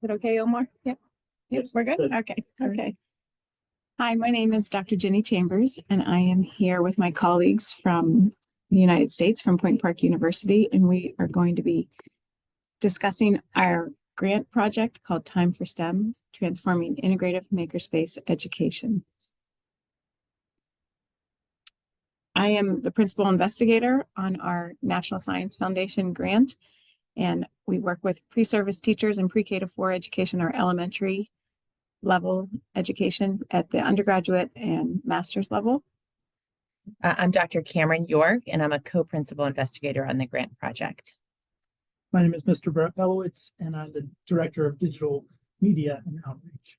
it okay, Omar? Yep. Yep, we're good? Okay, okay. Hi, my name is Dr. Jenny Chambers, and I am here with my colleagues from the United States, from Point Park University, and we are going to be discussing our grant project called Time for STEM, Transforming Integrative Makerspace Education. I am the principal investigator on our National Science Foundation grant, and we work with pre-service teachers in pre-K to 4 education, or elementary level education at the undergraduate and master's level. I'm Dr. Cameron York, and I'm a co-principal investigator on the grant project. My name is Mr. Brett Belowitz, and I'm the Director of Digital Media and Outreach.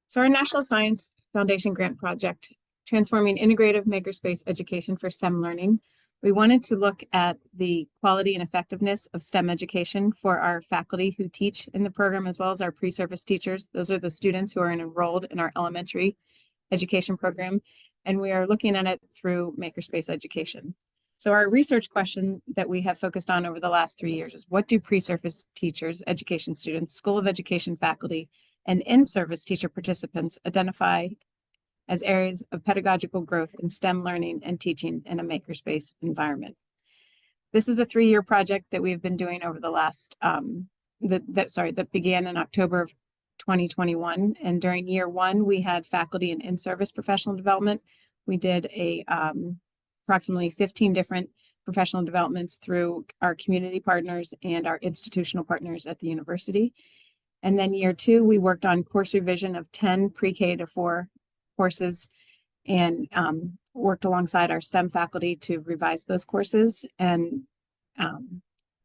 So our National Science Foundation grant project, Transforming Integrative Makerspace Education for STEM Learning, we wanted to look at the quality and effectiveness of STEM education for our faculty who teach in the program, as well as our pre-service teachers. Those are the students who are enrolled in our elementary education program, and we are looking at it through makerspace education. So our research question that we have focused on over the last 3 years is, what do pre-service teachers, education students, School of Education faculty, and in-service teacher participants identify as areas of pedagogical growth in STEM learning and teaching in a makerspace environment? This is a 3-year project that we've been doing over the last, that began in October of 2021. And during year 1, we had faculty and in-service professional development. We did approximately 15 different professional developments through our community partners and our institutional partners at the university. And then year 2, we worked on course revision of 10 pre-K to 4 courses, and worked alongside our STEM faculty to revise those courses, and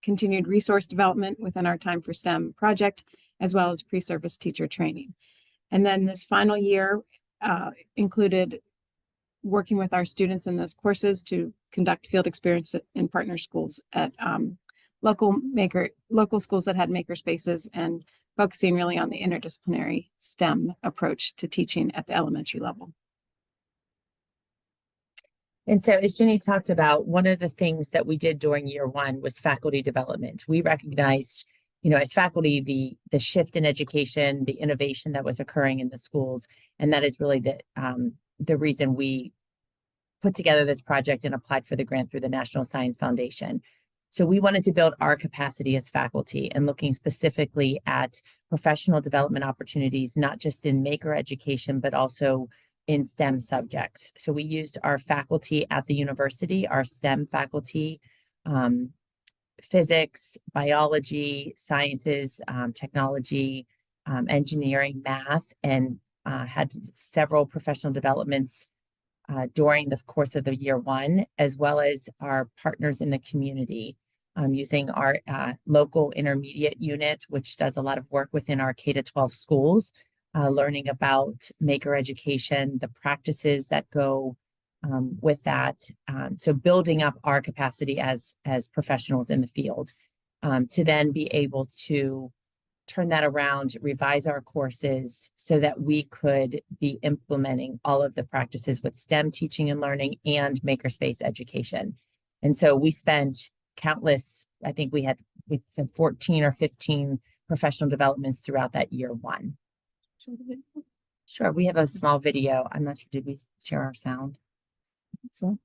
continued resource development within our Time for STEM project, as well as pre-service teacher training. And then this final year included working with our students in those courses to conduct field experience in partner schools at local schools that had maker spaces, and focusing really on the interdisciplinary STEM approach to teaching at the elementary level. And so, as Jenny talked about, one of the things that we did during year 1 was faculty development. We recognized, as faculty, the shift in education, the innovation that was occurring in the schools, and that is really the reason we put together this project and applied for the grant through the National Science Foundation. So we wanted to build our capacity as faculty, and looking specifically at professional development opportunities, not just in maker education, but also in STEM subjects. So we used our faculty at the university, our STEM faculty, physics, biology, sciences, technology, engineering, math, and had several professional developments during the course of the year 1, as well as our partners in the community, using our local intermediate unit, which does a lot of work within our K-12 schools, learning about maker education, the practices that go with that. So building up our capacity as professionals in the field, to then be able to turn that around, revise our courses so that we could be implementing all of the practices with STEM teaching and learning and makerspace education. And so we spent countless, I think we said 14 or 15 professional developments throughout that year 1. Sure, we have a small video. I'm not sure, did we share our sound? So.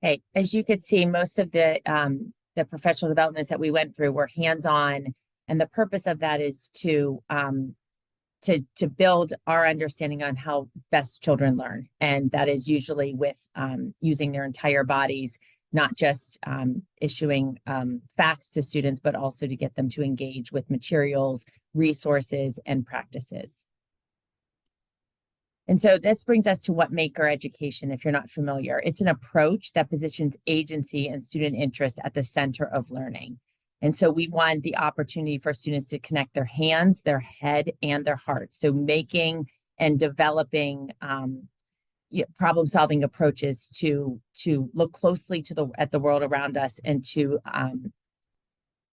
Okay, as you could see, most of the professional developments that we went through were hands-on, and the purpose of that is to build our understanding on how best children learn, and that is usually with using their entire bodies, not just issuing facts to students, but also to get them to engage with materials, resources, and practices. And so this brings us to what Maker Education, if you're not familiar. It's an approach that positions agency and student interest at the center of learning. And so we want the opportunity for students to connect their hands, their head, and their hearts. So making and developing problem-solving approaches to look closely at the world around us and to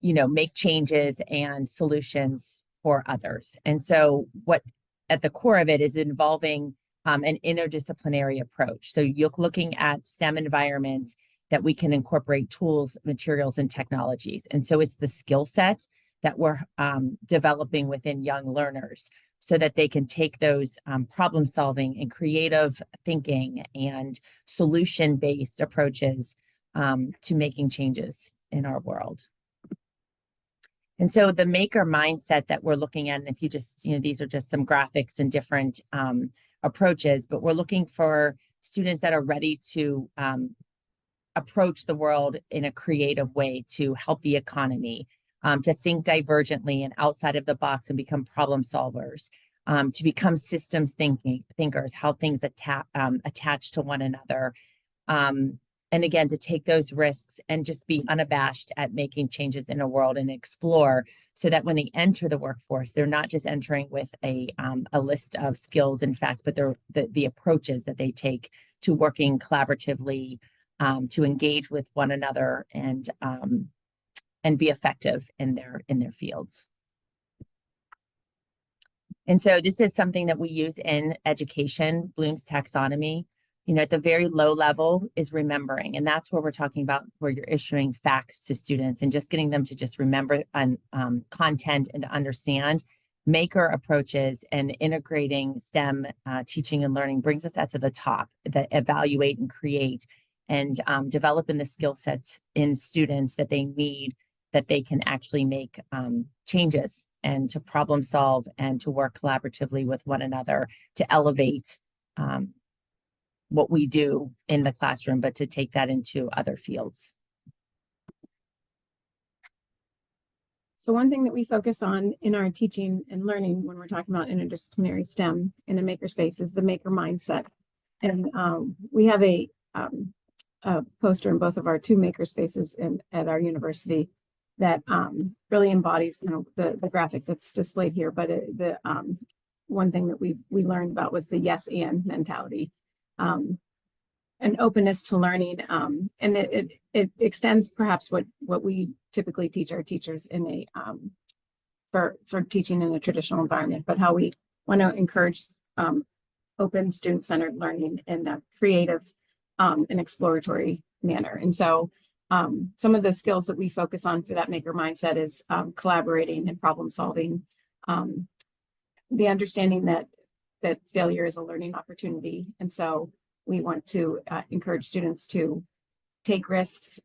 make changes and solutions for others. And so what at the core of it is involving an interdisciplinary approach. So you're looking at STEM environments that we can incorporate tools, materials, and technologies. And so it's the skill set that we're developing within young learners so that they can take those problem solving and creative thinking and solution-based approaches to making changes in our world. And so the maker mindset that we're looking at, and if you just, these are just some graphics and different approaches, but we're looking for students that are ready to approach the world in a creative way to help the economy, to think divergently and outside of the box and become problem solvers, to become systems thinkers, how things attach to one another. And again, to take those risks and just be unabashed at making changes in a world and explore so that when they enter the workforce, they're not just entering with a list of skills and facts, but they're the approaches that they take to working collaboratively, to engage with one another and be effective in their fields. And so this is something that we use in education, Bloom's taxonomy. You know, at the very low level is remembering. And that's where we're talking about where you're issuing facts to students and just getting them to just remember on content and to understand. Maker approaches and integrating STEM teaching and learning brings us at to the top, that evaluate and create and developing the skill sets in students that they need, that they can actually make changes and to problem solve and to work collaboratively with one another to elevate what we do in the classroom, but to take that into other fields. So one thing that we focus on in our teaching and learning when we're talking about interdisciplinary STEM in a makerspace is the maker mindset. And we have a poster in both of our two makerspaces at our university that really embodies, you know, the graphic that's displayed here. But the one thing that we learned about was the yes and mentality, an openness to learning, and it extends perhaps what we typically teach our teachers in a for teaching in a traditional environment, but how we want to encourage open student-centered learning in a creative and exploratory manner. And so some of the skills that we focus on for that maker mindset is collaborating and problem solving, the understanding that failure is a learning opportunity. And so we want to encourage students to take risks,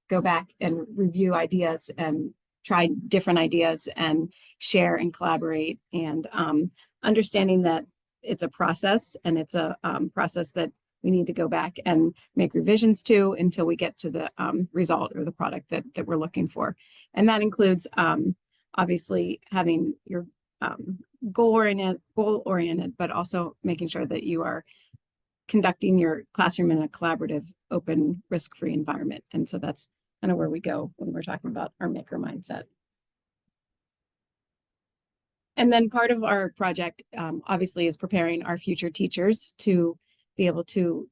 go back and review ideas and try different ideas and share and collaborate, and understanding that it's a process and it's a process that we need to go back and make revisions to until we get to the result or the product that we're looking for. And that includes obviously having your goal oriented, but also making sure that you are conducting your classroom in a collaborative, open, risk-free environment. And so that's kind of where we go when we're talking about our maker mindset. And then part of our project obviously is preparing our future teachers to be able to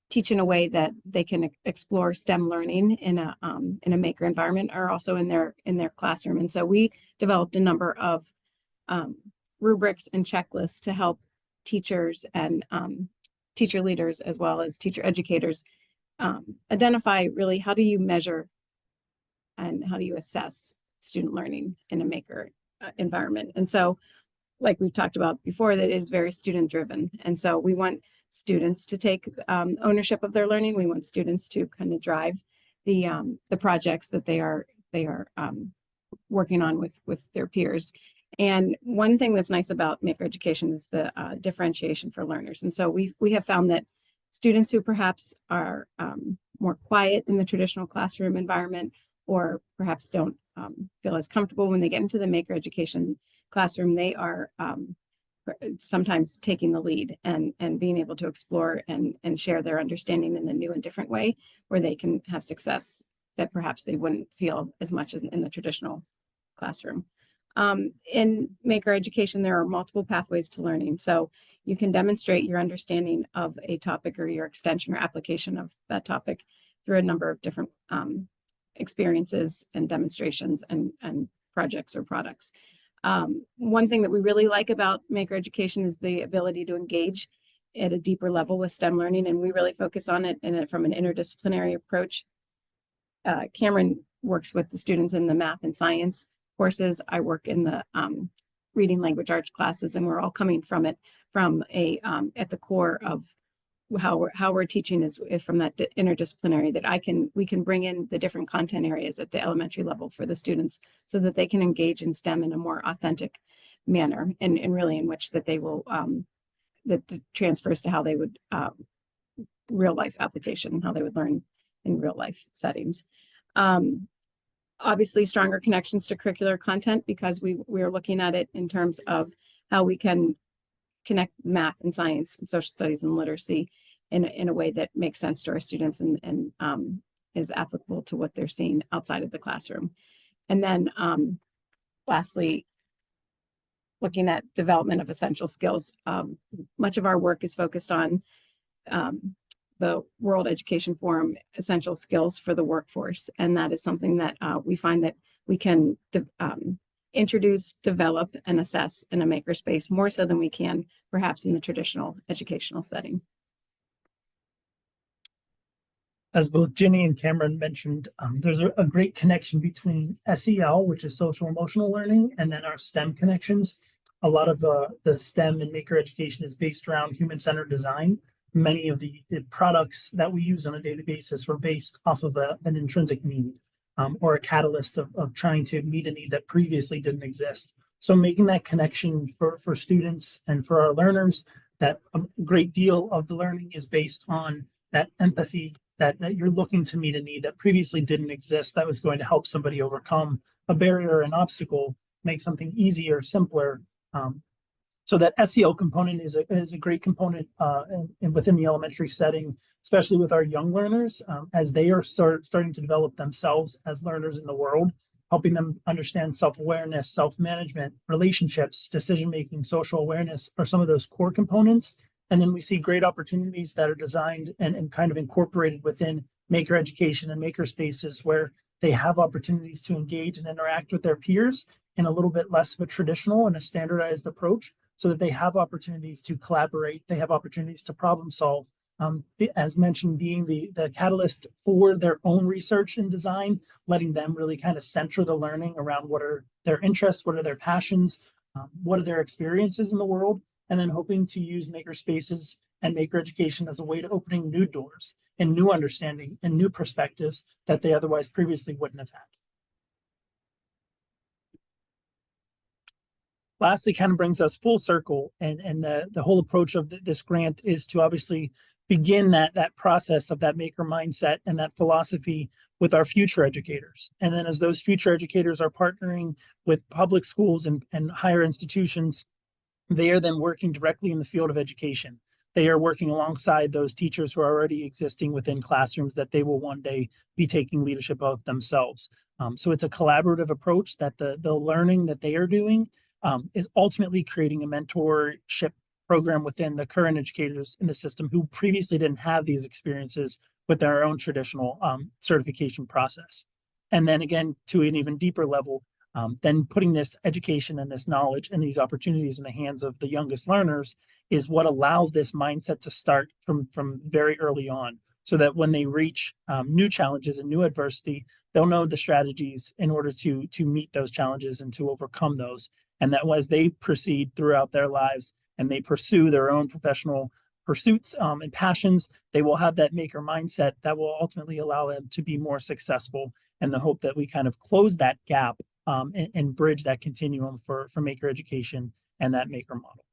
teach in a way that they can explore STEM learning in a maker environment, or also in their classroom. And so we developed a number of rubrics and checklists to help teachers and teacher leaders, as well as teacher educators, identify really how do you measure and how do you assess student learning in a maker environment. And so, like we've talked about before, that is very student driven. And so we want students to take ownership of their learning. We want students to kind of drive the projects that they are working on with their peers. And one thing that's nice about maker education is the differentiation for learners. And so we have found that students who perhaps are more quiet in the traditional classroom environment, or perhaps don't feel as comfortable when they get into the maker education classroom, they are sometimes taking the lead and being able to explore and share their understanding in a new and different way, where they can have success that perhaps they wouldn't feel as much as in the traditional classroom. In maker education, there are multiple pathways to learning. So you can demonstrate your understanding of a topic or your extension or application of that topic through a number of different experiences and demonstrations and projects or products. One thing that we really like about maker education is the ability to engage at a deeper level with STEM learning, and we really focus on it from an interdisciplinary approach. Cameron works with the students in the math and science courses. I work in the reading language arts classes, and we're all coming from it from a at the core of how we're teaching is from that interdisciplinary, that we can bring in the different content areas at the elementary level for the students so that they can engage in STEM in a more authentic manner, and really in which that they will that transfers to how they would real life application, how they would learn in real life settings. Obviously stronger connections to curricular content, because we're looking at it in terms of how we can connect math and science and social studies and literacy in a way that makes sense to our students and is applicable to what they're seeing outside of the classroom. And then lastly, looking at development of essential skills. Much of our work is focused on the World Education Forum essential skills for the workforce. And that is something that we find that we can introduce, develop, and assess in a makerspace more so than we can perhaps in the traditional educational setting. As both Ginny and Cameron mentioned, there's a great connection between SEL, which is social emotional learning, and then our STEM connections. A lot of the STEM and maker education is based around human-centered design. Many of the products that we use on a daily basis were based off of an intrinsic need, or a catalyst of trying to meet a need that previously didn't exist. So making that connection for students and for our learners, that a great deal of the learning is based on that empathy, that you're looking to meet a need that previously didn't exist, that was going to help somebody overcome a barrier or an obstacle, make something easier, simpler. So that SEL component is a great component within the elementary setting, especially with our young learners, as they are starting to develop themselves as learners in the world, helping them understand self-awareness, self-management, relationships, decision-making, social awareness are some of those core components. And then we see great opportunities that are designed and kind of incorporated within maker education and maker spaces where they have opportunities to engage and interact with their peers in a little bit less of a traditional and a standardized approach, so that they have opportunities to collaborate, they have opportunities to problem solve. As mentioned, being the catalyst for their own research and design, letting them really kind of center the learning around what are their interests, what are their passions, what are their experiences in the world, and then hoping to use maker spaces and maker education as a way to opening new doors and new understanding and new perspectives that they otherwise previously wouldn't have had. Lastly, kind of brings us full circle, and the whole approach of this grant is to obviously begin that process of that maker mindset and that philosophy with our future educators. And then as those future educators are partnering with public schools and higher institutions, they are then working directly in the field of education. They are working alongside those teachers who are already existing within classrooms that they will one day be taking leadership of themselves. So it's a collaborative approach that the learning that they are doing is ultimately creating a mentorship program within the current educators in the system who previously didn't have these experiences with their own traditional certification process. And then again, to an even deeper level, then putting this education and this knowledge and these opportunities in the hands of the youngest learners is what allows this mindset to start from very early on, so that when they reach new challenges and new adversity, they'll know the strategies in order to meet those challenges and to overcome those. And that as they proceed throughout their lives and they pursue their own professional pursuits and passions, they will have that maker mindset that will ultimately allow them to be more successful. And the hope that we kind of close that gap and bridge that continuum for maker education and that maker model.